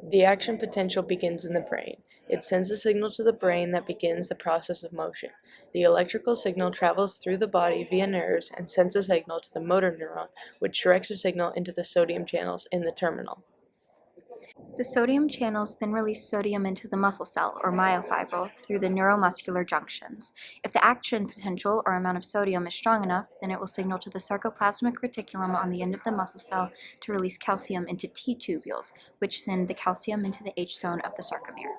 The action potential begins in the brain. It sends a signal to the brain that begins the process of motion. The electrical signal travels through the body via nerves and sends a signal to the motor neuron, which directs a signal into the sodium channels in the terminal. The sodium channels then release sodium into the muscle cell, or myofibril, through the neuromuscular junctions. If the action potential or amount of sodium is strong enough, then it will signal to the sarcoplasmic reticulum on the end of the muscle cell to release calcium into T-tubules, which send the calcium into the H-zone of the sarcomere.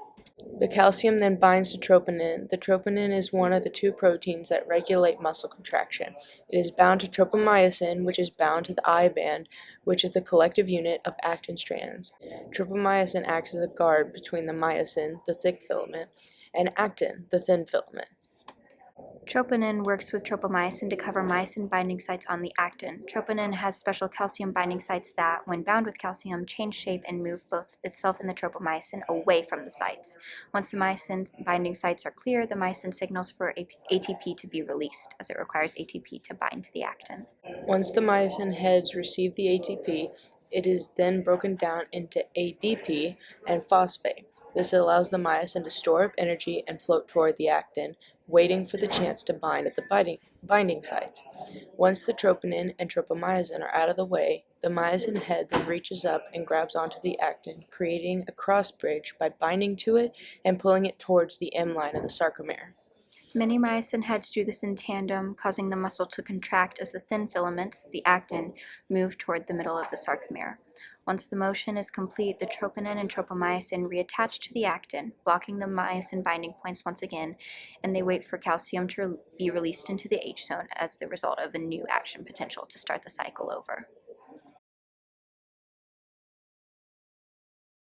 The calcium then binds to troponin. The troponin is one of the two proteins that regulate muscle contraction. It is bound to tropomyosin, which is bound to the I band, which is the collective unit of actin strands. Tropomyosin acts as a guard between the myosin, the thick filament, and actin, the thin filament. Troponin works with tropomyosin to cover myosin binding sites on the actin. Troponin has special calcium binding sites that, when bound with calcium, change shape and move both itself and the tropomyosin away from the sites. Once the myosin binding sites are clear, the myosin signals for ATP to be released, as it requires ATP to bind to the actin. Once the myosin heads receive the ATP, it is then broken down into ADP and phosphate. This allows the myosin to store up energy and float toward the actin, waiting for the chance to bind at the binding sites. Once the troponin and tropomyosin are out of the way, the myosin head then reaches up and grabs onto the actin, creating a cross bridge by binding to it and pulling it towards the M line of the sarcomere. Many myosin heads do this in tandem, causing the muscle to contract as the thin filaments, the actin, move toward the middle of the sarcomere. Once the motion is complete, the troponin and tropomyosin reattach to the actin, blocking the myosin binding points once again, and they wait for calcium to be released into the H zone as the result of a new action potential to start the cycle over.